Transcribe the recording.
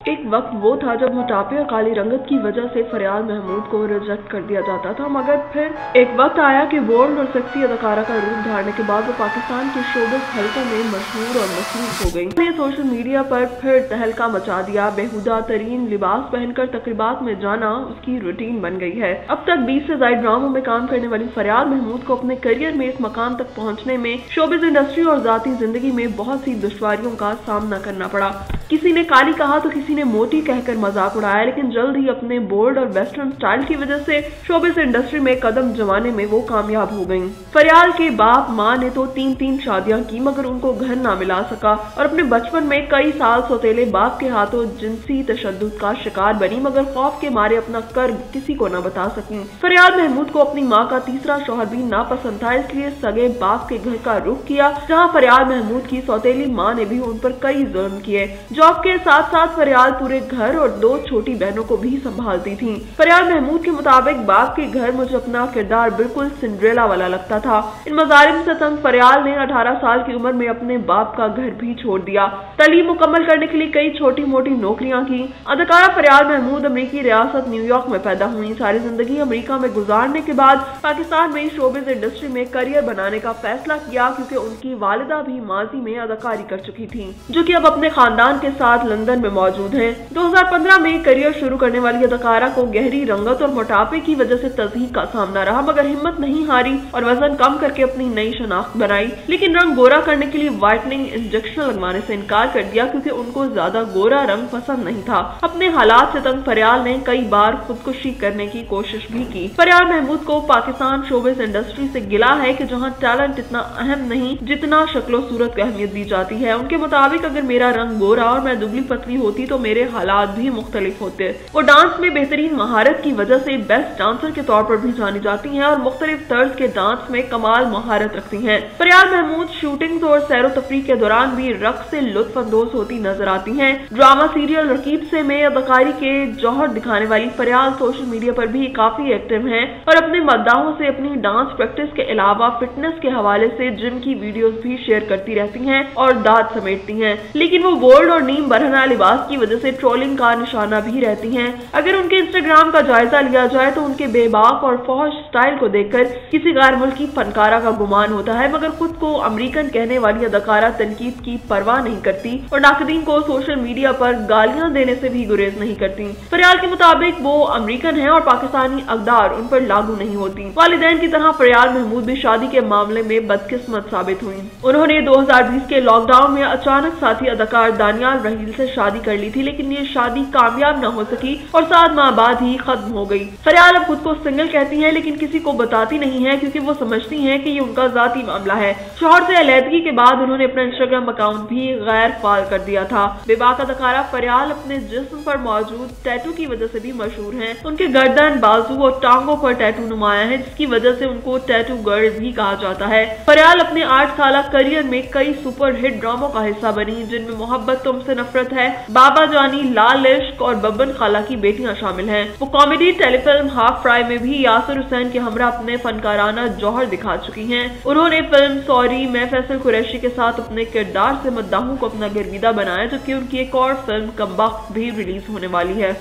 एक वक्त वो था जब मोटापे और काली रंगत की वजह से फरियाल महमूद को रिजेक्ट कर दिया जाता था, मगर फिर एक वक्त आया कि बोल्ड और सेक्सी अदाकारा का रूप धारने के बाद वो पाकिस्तान के शोबिज़ हलकों में मशहूर और मसरूफ हो गई। सोशल मीडिया पर फिर तहलका मचा दिया। बेहुदा तरीन लिबास पहनकर तकरीबात में जाना उसकी रूटीन बन गई है। अब तक 20 से ज्यादा ड्रामों में काम करने वाली फरियाल महमूद को अपने करियर में इस मकाम तक पहुँचने में शोबिज़ इंडस्ट्री और जाती जिंदगी में बहुत सी दुश्वारियों का सामना करना पड़ा। किसी ने काली कहा तो किसी ने मोटी कहकर मजाक उड़ाया, लेकिन जल्द ही अपने बोल्ड और वेस्टर्न स्टाइल की वजह से शोबिज़ इंडस्ट्री में कदम जमाने में वो कामयाब हो गईं। फरियाल के बाप माँ ने तो 3 शादियां की, मगर उनको घर ना मिला सका और अपने बचपन में कई साल सौतेले बाप के हाथों जिनसी तशद्दुद का शिकार बनी, मगर खौफ के मारे अपना कर्ब किसी को न बता सकी। फरियाल महमूद को अपनी माँ का तीसरा शौहर भी नापसंद था, इसलिए सगे बाप के घर का रुख किया, जहाँ फरियाल महमूद की सौतेली माँ ने भी उन पर कई जुल्म किए। जॉब के साथ साथ फरियाल पूरे घर और 2 छोटी बहनों को भी संभालती थी। फरियाल महमूद के मुताबिक बाप के घर मुझे अपना किरदार बिल्कुल सिंड्रेला वाला लगता था। इन मजालिम से तंग फरियाल ने 18 साल की उम्र में अपने बाप का घर भी छोड़ दिया। तालीम मुकम्मल करने के लिए कई छोटी मोटी नौकरियां की। अदाकारा फरियाल महमूद अमेरिकी रियासत न्यूयॉर्क में पैदा हुई। सारी जिंदगी अमेरिका में गुजारने के बाद पाकिस्तान में शोबिज़ इंडस्ट्री में करियर बनाने का फैसला किया, क्योंकि उनकी वालिदा भी माजी में अदाकारी कर चुकी थी, जो कि अब अपने खानदान के साथ लंदन में मौजूद है। 2015 में करियर शुरू करने वाली अदाकारा को गहरी रंगत और मोटापे की वजह से तज़हीक का सामना रहा, मगर हिम्मत नहीं हारी और वजन कम करके अपनी नई शनाख्त बनाई। लेकिन रंग गोरा करने के लिए व्हाइटनिंग इंजेक्शन लगवाने से इनकार कर दिया, क्योंकि उनको ज्यादा गोरा रंग पसंद नहीं था। अपने हालात से तंग फरियाल ने कई बार खुदकुशी करने की कोशिश भी की। फरियाल महमूद को पाकिस्तान शोबिज़ इंडस्ट्री से गिला है कि जहाँ टैलेंट इतना अहम नहीं जितना शक्लो सूरत को अहमियत दी जाती है। उनके मुताबिक अगर मेरा रंग गोरा और मैं दुबली पतली होती तो मेरे हालात भी मुख्तलिफ होते। वो डांस में बेहतरीन महारत की वजह से बेस्ट डांसर के तौर पर भी जानी जाती हैं और मुख्तलिफ तर्ज के डांस में कमाल महारत रखती हैं। फरियाल महमूद शूटिंग और सैरो तफरीह के दौरान भी रक्स से लुत्फ अंदोज होती नजर आती हैं। ड्रामा सीरियल रकीब से में अदाकारी के जौहर दिखाने वाली फरियाल सोशल मीडिया पर भी काफी एक्टिव हैं और अपने मद्दाहों से अपनी डांस प्रैक्टिस के अलावा फिटनेस के हवाले से जिम की वीडियोस भी शेयर करती रहती हैं और दाद समेटती हैं। लेकिन वो बोल्ड और नीम बरहना लिबास की वजह से ट्रोलिंग का निशाना भी रहती हैं। अगर उनके इंस्टाग्राम का जायजा लिया जाए तो उनके बेबाक और फौज स्टाइल को देखकर किसी गैर मुल्की फनकारा का गुमान होता है, मगर खुद को अमेरिकन कहने वाली अदाकारा तनकीद की परवाह नहीं करती और नाकदीन को सोशल मीडिया पर गालियां देने से भी गुरेज नहीं करती। फरियाल के मुताबिक वो अमेरिकन है और पाकिस्तानी अकदार उन पर लागू नहीं होती। वालिदैन की तरह फरियाल महमूद भी शादी के मामले में बदकिस्मत साबित हुई। उन्होंने 2020 के लॉकडाउन में अचानक साथी अदाकार दानियाल रहील से शादी कर ली थी, लेकिन ये शादी कामयाब न हो सकी और 7 माह बाद ही खत्म हो गई। फरियाल अब खुद को सिंगल कहती हैं, लेकिन किसी को बताती नहीं है, क्योंकि वो समझती हैं कि ये उनका जाती मामला है। शौहर से अलहदगी के बाद उन्होंने अपना इंस्टाग्राम अकाउंट भी गैर फाल कर दिया था। बेबाक अदाकारा फरियाल अपने जिस्म पर मौजूद टैटू की वजह से भी मशहूर हैं। उनके गर्दन, बाजू और टांगों पर टैटू नुमाया है, जिसकी वजह से उनको टैटू गर्ल भी कहा जाता है। फरियाल अपने 8 साल करियर में कई सुपर हिट ड्रामों का हिस्सा बनी, जिनमें मोहब्बत तुमसे नफरत है, बाबा जानी, लाल इश्क और बब्बन खाला की बेटियां शामिल हैं। वो कॉमेडी टेलीफिल्म हाफ फ्राई में भी यासिर हुसैन के हमरा अपने फनकाराना जौहर दिखा चुकी हैं। उन्होंने फिल्म सॉरी मैं फैसल कुरैशी के साथ अपने किरदार से मद्दाहों को अपना गर्विदा बनाया, जबकि उनकी एक और फिल्म कमबख्त भी रिलीज होने वाली है।